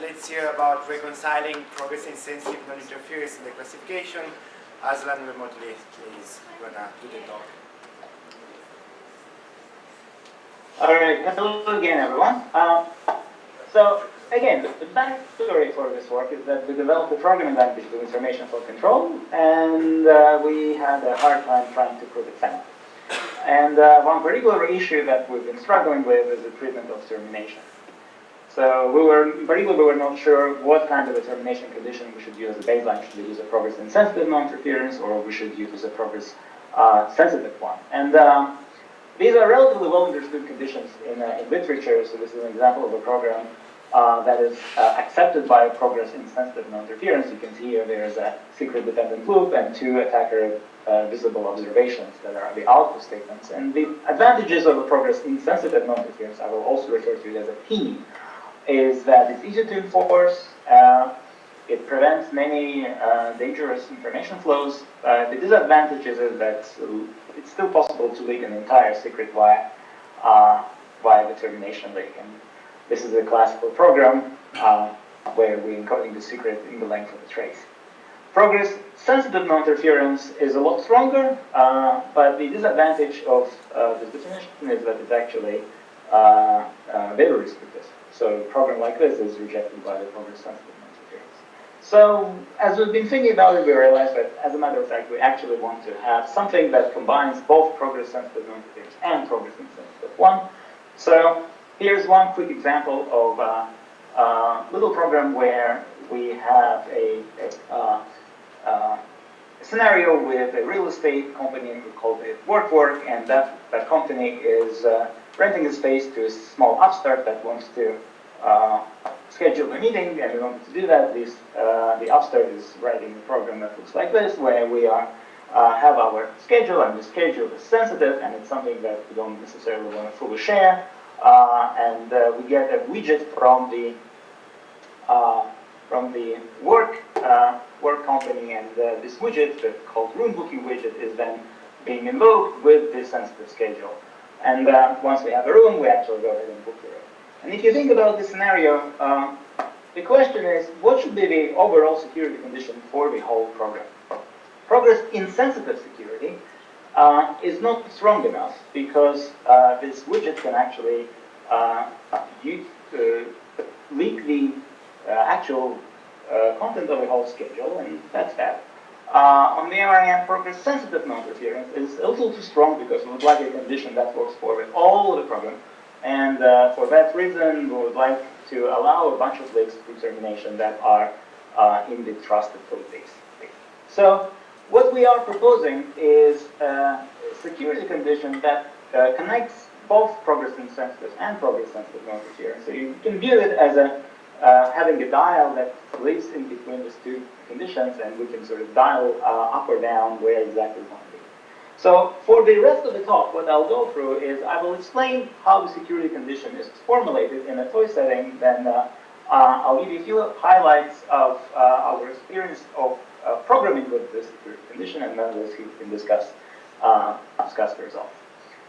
let's hear about reconciling progress insensitive noninterference in the classification. Aslan remotely is gonna do the talk. All right, hello again, everyone. So again, the backstory for this work is that we developed a programming language with information flow control, and we had a hard time trying to prove it sound. And one particular issue that we've been struggling with is the treatment of termination. So we were not sure what kind of a termination condition we should use as a baseline. Should we use a progress insensitive non-interference, or we should use a progress sensitive one? And these are relatively well understood conditions in literature. So this is an example of a program that is accepted by progress insensitive non-interference. You can see here there's a secret dependent loop and two attacker visible observations that are the output statements. And the advantages of a progress insensitive non-interference, I will also refer to it as a pini, is that it's easy to enforce, it prevents many dangerous information flows. The disadvantages is that it's still possible to leak an entire secret via the termination leak. And this is a classical program where we're encoding the secret in the length of the trace. Progress sensitive non-interference is a lot stronger, but the disadvantage of this definition is that it's actually very restrictive. So a program like this is rejected by the progress sensitive non-interference. So as we've been thinking about it, we realized that, as a matter of fact, we actually want to have something that combines both progress sensitive non-interference and progress insensitive one. So here's one quick example of a little program where we have a scenario with a real estate company called Work, and that company is renting a space to a small upstart that wants to schedule a meeting, and in order to do that, the upstart is writing a program that looks like this, where we have our schedule, and the schedule is sensitive, and it's something that we don't necessarily want to fully share, and we get a widget from the work company, and this widget, called room booking widget, is then being invoked with this sensitive schedule. And once we have a room, we actually go ahead and book the room. And if you think about this scenario, the question is, what should be the overall security condition for the whole program? Progress insensitive security is not strong enough, because this widget can actually leak the actual content of the whole schedule, and that's bad. On the other hand, progress sensitive non-interference is a little too strong, because we would like a condition that works for all of the program, and for that reason we would like to allow a bunch of leaks through termination that are in the trusted code base. So what we are proposing is a security condition that connects both progress insensitive and progress sensitive non-interference. So you can view it as having a dial that lives in between these two conditions, and we can sort of dial up or down where exactly we want to be. So for the rest of the talk, what I'll go through is I will explain how the security condition is formulated in a toy setting, then I'll give you a few highlights of our experience of programming with this security condition, and then we'll see if we can discuss the results.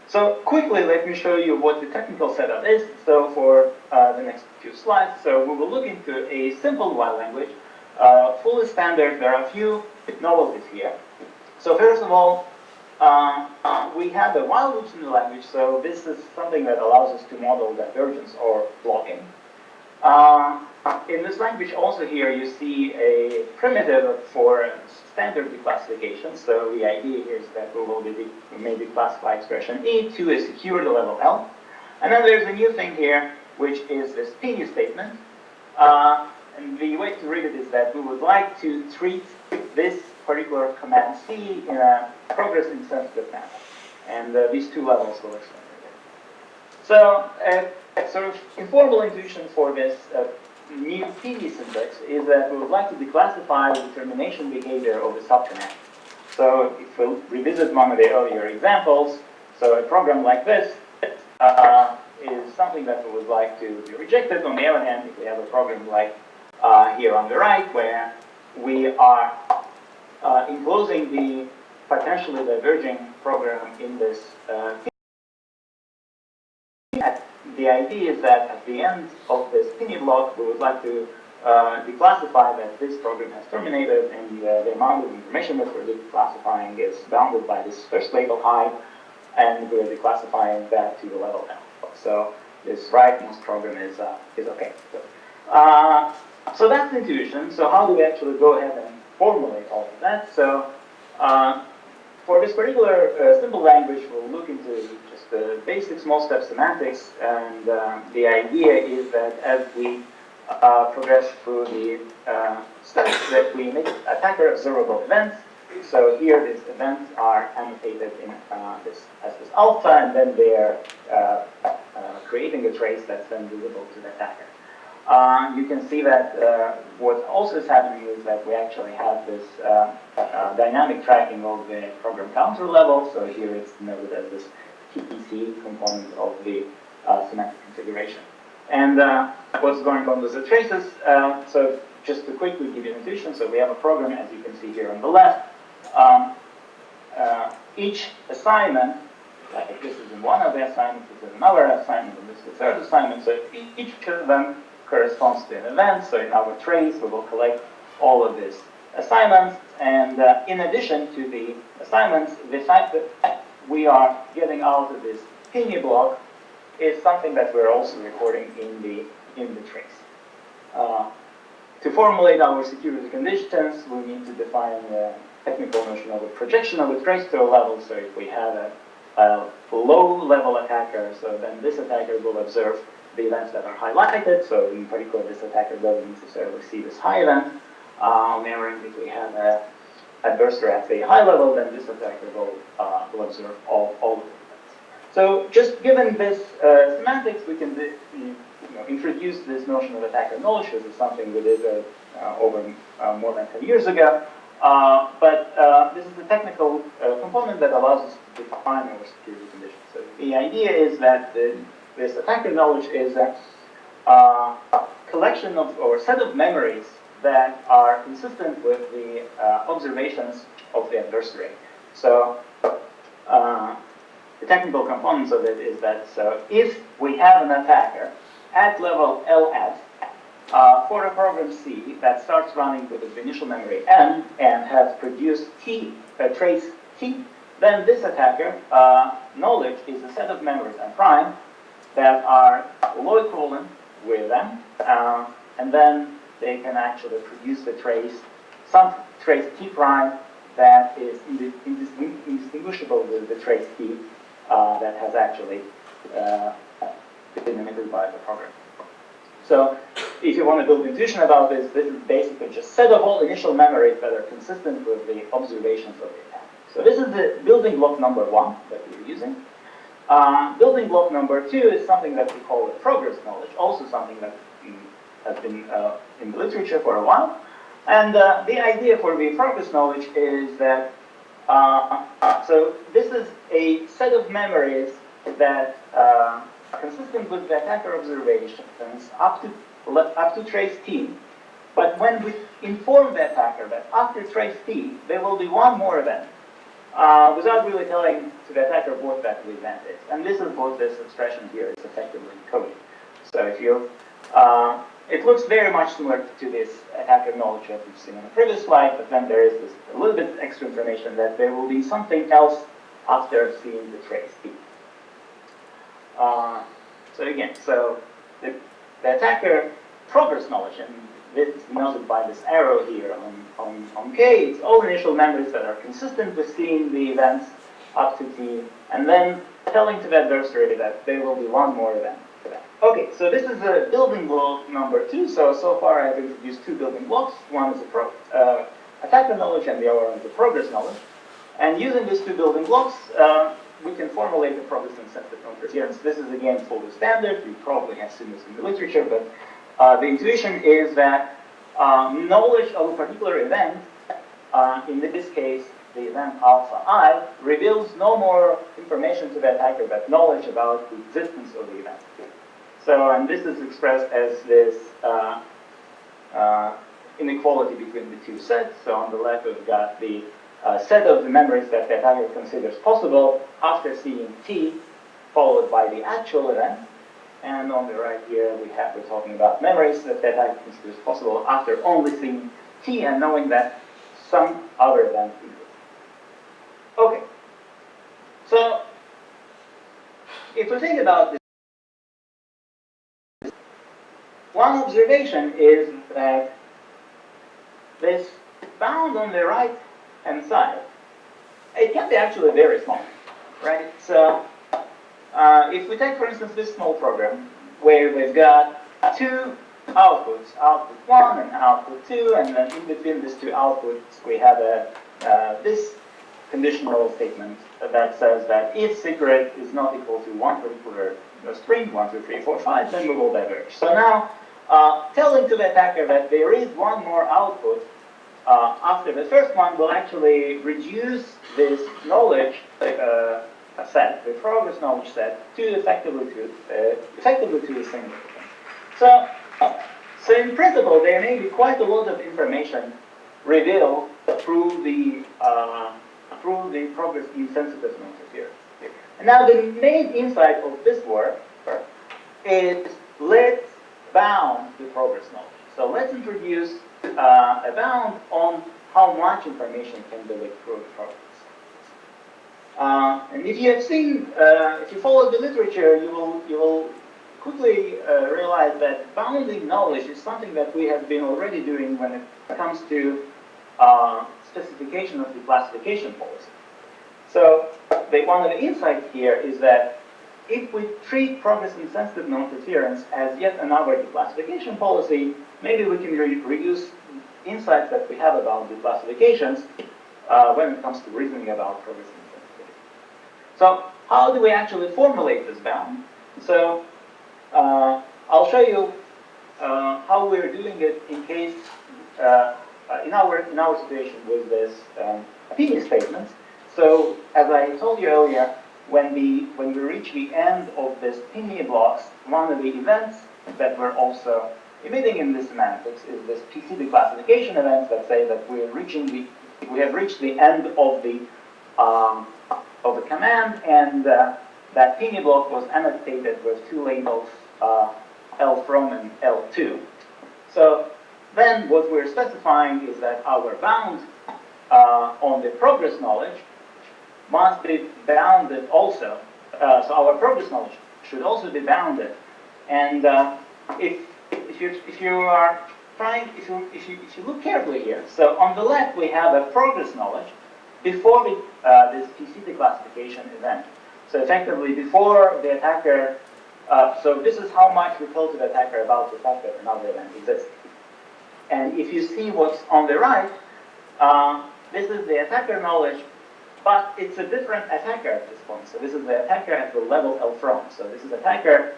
So quickly, let me show you what the technical setup is. So for the next few slides, so we will look into a simple while language, fully standard. There are a few novelties here. So first of all, we have the while loops in the language. So this is something that allows us to model divergence or blocking. In this language also here you see a primitive for standard declassification. So the idea here is that we may declassify expression E to a secured level L. And then there's a new thing here, which is this pini statement. And the way to read it is that we would like to treat this particular command C in a progress insensitive manner. And these two levels will explain it. So sort of informal intuition for this new pini syntax is that we would like to declassify the termination behavior of the subcommand. So if we revisit one of the earlier examples, so a program like this is something that we would like to be rejected. On the other hand, if we have a program like here on the right, where we are enclosing the potentially diverging program in this the idea is that at the end of this pini block, we would like to declassify that this program has terminated, and the amount of information that we're declassifying is bounded by this first label I, and we're declassifying that to the level L. So this rightmost program is okay. So that's the intuition. So how do we actually go ahead and formulate all of that? So for this particular simple language, we'll look into just the basic small step semantics, and the idea is that as we progress through the steps, that we make attacker observable events. So here these events are annotated in as this alpha, and then they are creating a trace that's then visible to the attacker. You can see that what also is happening is that we actually have this dynamic tracking of the program counter level. So here it's noted as this TPC component of the semantic configuration. And what's going on with the traces? So just to quickly give you an intuition, so we have a program, as you can see here on the left. Each assignment, like this is in one of the assignments, this is another assignment, and this is the third assignment. So each of them corresponds to an event. So in our trace, we will collect all of these assignments. And in addition to the assignments, the fact that we are getting out of this pini block is something that we're also recording in the trace. To formulate our security conditions, we need to define the technical notion of a projection of a trace to a level. So if we have a low-level attacker, so then this attacker will observe the events that are highlighted. So in particular, this attacker doesn't necessarily see this high event. Mirroring, if we have an adversary at the high level, then this attacker will observe all of the events. So just given this semantics, we can introduce this notion of attacker knowledge. This is something we did over more than 10 years ago. But this is the technical component that allows us to define our security conditions. So the idea is that this attacker knowledge is a collection of, or set of memories that are consistent with the observations of the adversary. So the technical components of it is that, so if we have an attacker at level LS for a program C that starts running with its initial memory M and has produced T, trace T, then this attacker knowledge is a set of memories M prime that are low equivalent with them, and then they can actually produce the trace, some trace T prime that is indistinguishable with the trace T that has actually been emitted by the program. So if you want to build intuition about this, this is basically just a set of all initial memories that are consistent with the observations of the attack. So this is the building block number 1 that we're using. Building block number 2 is something that we call the progress knowledge, also something that has been in the literature for a while. And the idea for the progress knowledge is that, so this is a set of memories that are consistent with the attacker observations up to trace T. But when we inform the attacker that after trace T, there will be one more event, without really telling to the attacker what that event is. And this is what this expression here is effectively encoding. So if you, it looks very much similar to this attacker knowledge that we've seen on the previous slide, but then there is this a little bit extra information that there will be something else after seeing the trace T. So again, so the attacker progress knowledge, and this is denoted by this arrow here on K, it's all initial memories that are consistent with seeing the events up to T, and then telling to the adversary that there will be one more event for that. Okay, so this is the building block number 2. So far I've introduced 2 building blocks. One is the attacker knowledge, and the other one is the progress knowledge. And using these 2 building blocks, we can formulate the progress insensitive non-interference. This is again fully standard. You probably have seen this in the literature, but the intuition is that knowledge of a particular event, in this case, the event alpha I, reveals no more information to the attacker but knowledge about the existence of the event. So, and this is expressed as this inequality between the 2 sets. So on the left, we've got the set of the memories that the attacker considers possible after seeing T, followed by the actual event. And on the right here, we're talking about memories that happens is possible after only seeing T and knowing that some other event exists. Okay. So if we think about this, one observation is that this bound on the right-hand side, it can be actually very small, right? So if we take, for instance, this small program where we've got two outputs, output 1 and output 2, and then in between these two outputs we have this conditional statement that says that if secret is not equal to 1 particular string, 1, 2, 3, 4, 5, then we will diverge. So now, telling to the attacker that there is one more output after the first one will actually reduce this knowledge set, the progress knowledge set, to effectively to a single thing. So in principle, there may be quite a lot of information revealed through the progress insensitive non-interference. And now the main insight of this work is let's bound the progress knowledge. So let's introduce a bound on how much information can be leaked through the progress. And if you have seen, if you follow the literature, you will quickly realize that bounding knowledge is something that we have been already doing when it comes to specification of the classification policy. So one of the insights here is that if we treat progress insensitive non-interference as yet another declassification policy, maybe we can reduce insights that we have about declassifications when it comes to reasoning about progress insensitivity. So how do we actually formulate this bound? So I'll show you how we're doing it in case in our situation with this pini statement. So as I told you earlier, when we reach the end of this pini blocks, one of the events that we're also emitting in the semantics is this PC declassification events that say that we have reached the end of the command, and that pini block was annotated with two labels, L from and L2. So then what we're specifying is that our bound on the progress knowledge must be bounded also. So our progress knowledge should also be bounded. And if you look carefully here, so on the left we have a progress knowledge before this PC declassification event. So effectively before the attacker, so this is how much we told to the attacker about the fact that another event exists. And if you see what's on the right, this is the attacker knowledge, but it's a different attacker at this point. So this is the attacker at the level L from. So this is attacker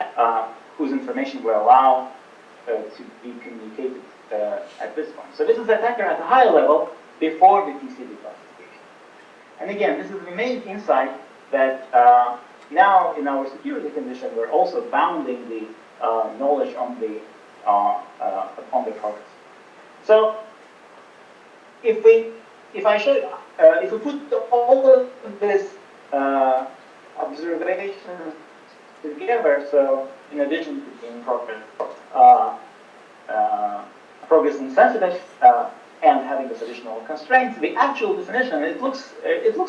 whose information will allow to be communicated at this point. So this is the attacker at a higher level before the PC declassification. And again, this is the main insight that now in our security condition, we're also bounding the knowledge on the progress. So if we put all of this observations together, so in addition to being progress insensitive and having this additional constraints, the actual definition it looks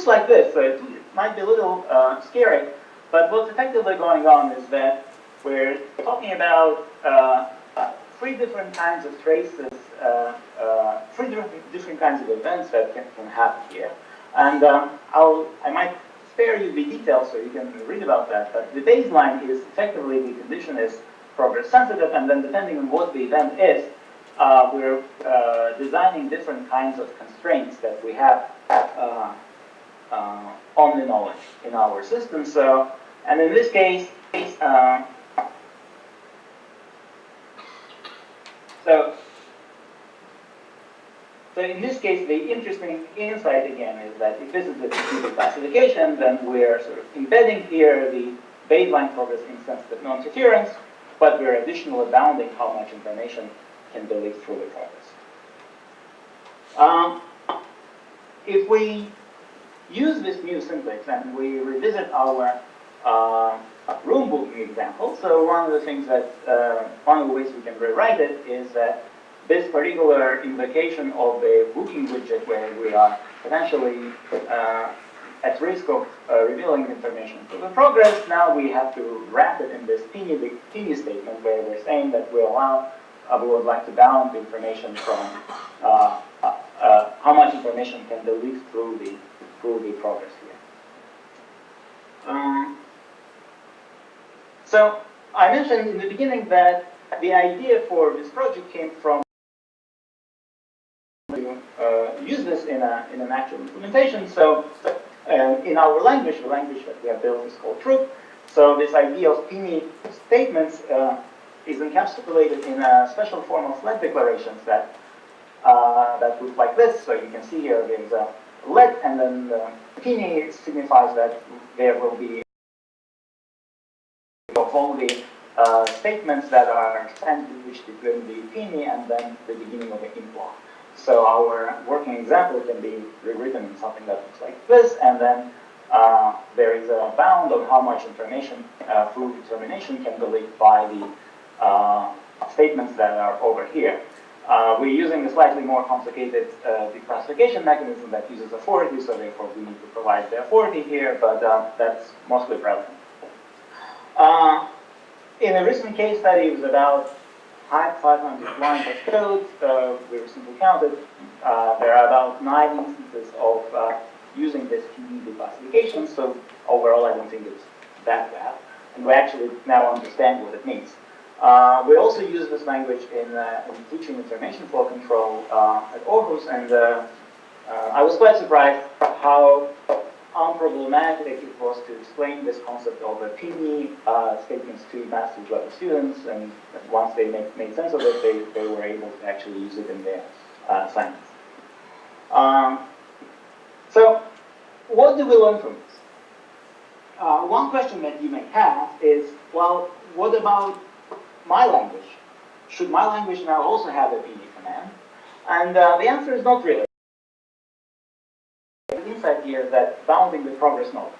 like this. So it might be a little scary, but what's effectively going on is that we're talking about three different kinds of traces, three different kinds of events that can happen here. And I might spare you the details so you can read about that, but the baseline is effectively the condition is progress sensitive, and then depending on what the event is, we're designing different kinds of constraints that we have on the knowledge in our system. So, and in this case, So in this case, the interesting insight again is that if this is the PC classification, then we're sort of embedding here the baseline progress insensitive non-interference, but we're additionally bounding how much information can be leaked through the progress. If we use this new syntax and we revisit our room booking example. So one of the things that, one of the ways we can rewrite it is that this particular invocation of a booking widget where we are potentially at risk of revealing information to the progress, now we have to wrap it in this pini statement where we're saying that we would like to bound information from how much information can be leaked through the progress here. So I mentioned in the beginning that the idea for this project came from use this in an actual implementation. So in our language, the language that we have built is called Troop. So this idea of pini statements is encapsulated in a special form of let declarations that look like this. So you can see here there's a let, and then pini signifies that there will be only statements that are sandwiched between the pini and then the beginning of the int block. So our working example can be rewritten in something that looks like this, and then there is a bound on how much information through determination can be leaked by the statements that are over here. We're using a slightly more complicated declassification mechanism that uses authority, so therefore we need to provide the authority here, but that's mostly relevant. In a recent case study, it was about 500 lines of code. We recently counted. There are about 9 instances of using this pini declassification, so overall I don't think it's that bad. And we actually now understand what it means. We also use this language in teaching information flow control at Aarhus, and I was quite surprised how unproblematic it was to explain this concept of a pini statements to master's level students, and once they made sense of it, they were able to actually use it in their assignments. So what do we learn from this? One question that you may have is, well, what about my language? Should my language now also have a pini command? And the answer is not really. The insight here is that bounding the progress knowledge.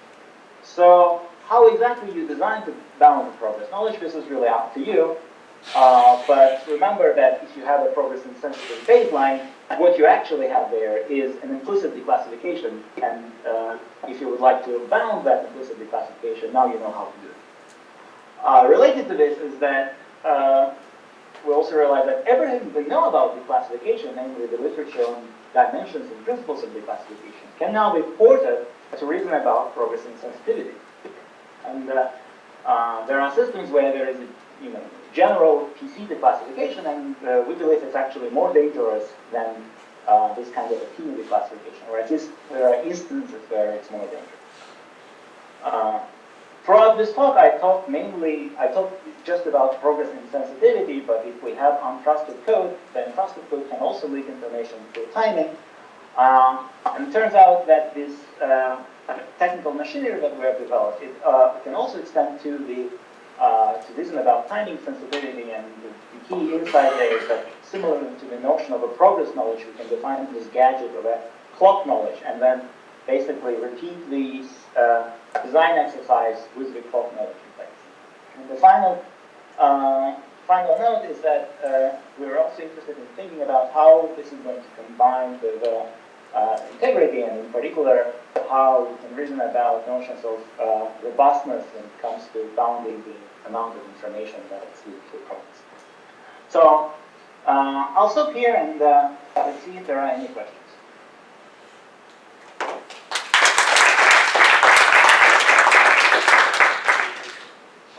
So how exactly you design to bound the progress knowledge, this is really up to you. But remember that if you have a progress insensitive baseline, what you actually have there is an implicit declassification. And if you would like to bound that implicit declassification, now you know how to do it. Related to this is that we also realize that everything we know about declassification, namely the literature on dimensions and principles of declassification, can now be ported to reason about progress insensitivity. And there are systems where there is a general PC declassification, and we believe it's actually more dangerous than this kind of a pini declassification, or at least there are instances where it's more dangerous. Throughout this talk, I talked just about progress insensitivity, but if we have untrusted code, then trusted code can also leak information through timing. And it turns out that this technical machinery that we have developed, it can also extend to reason about timing sensitivity, and the key insight there is that similar to the notion of a progress knowledge, we can define this gadget of a clock knowledge, and then basically repeat these design exercise with the clock knowledge in place. And the final note is that we're also interested in thinking about how this is going to combine with integrity, and in particular, how we can reason about notions of robustness when it comes to bounding the amount of information that is used for progress. So I'll stop here and let's see if there are any questions.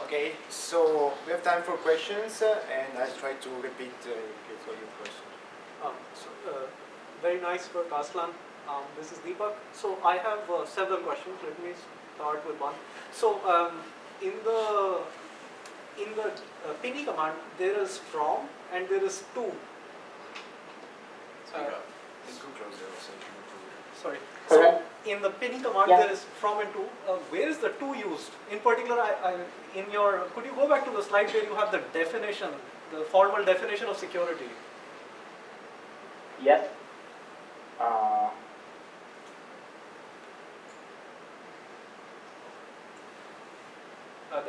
Okay, so we have time for questions, and I'll try to repeat all your questions. Very nice work, Aslan. This is Deepak. So I have several questions. Let me start with one. So in the pini command, there is from and there is to. Sorry. So in the pini command, there is from and to. Where is the to used? In particular, could you go back to the slide where you have the definition, the formal definition of security? Yes.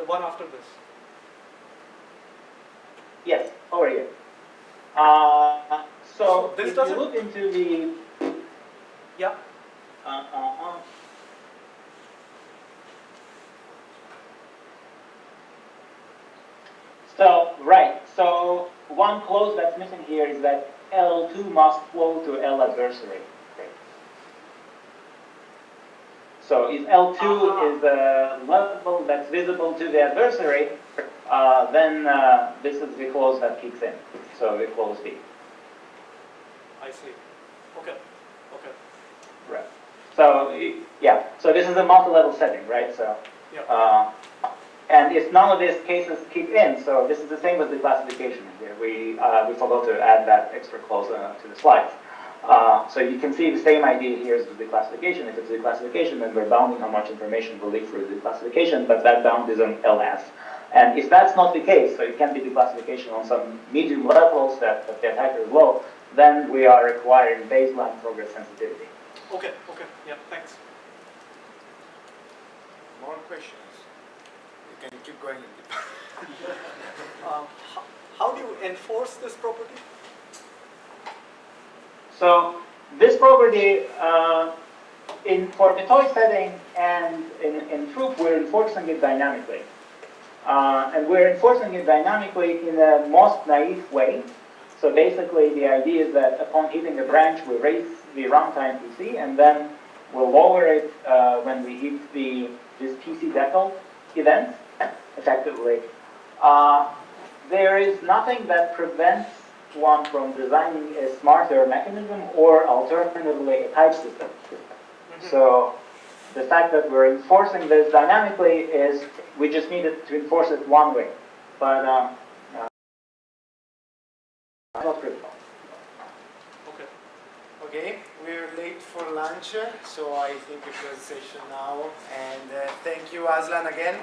the one after this. Yes, over here. So this if you doesn't- look into the Yeah. So, right, so one clause that's missing here is that L2 must flow to L adversary. So if L2 is a level that's visible to the adversary, then this is the clause that kicks in. So the clause B. I see. Okay. Okay. Right. So, yeah, so this is a multi-level setting, right? So, Yeah. and if none of these cases kick in, so this is the same as the classification here. We forgot to add that extra clause to the slides. So you can see the same idea here as the classification. If it's the classification, then we're bounding how much information will leak through the classification, but that bound is on LS. And if that's not the case, so it can be the classification on some medium levels that the attacker is low, then we are requiring baseline progress sensitivity. Okay. Okay. Yeah. Thanks. More questions? You can keep going. How do you enforce this property? So this property, for the toy setting and in Troop, we're enforcing it dynamically. And we're enforcing it dynamically in the most naive way. So basically, the idea is that upon hitting a branch, we raise the runtime to C, and then we'll lower it when we hit this PC decal event, effectively. There is nothing that prevents one from designing a smarter mechanism or alternatively a type system. So the fact that we're enforcing this dynamically is we just needed to enforce it one way, but not critical. Okay. Okay, we're late for lunch, so I think we close the session now. And thank you, Aslan, again.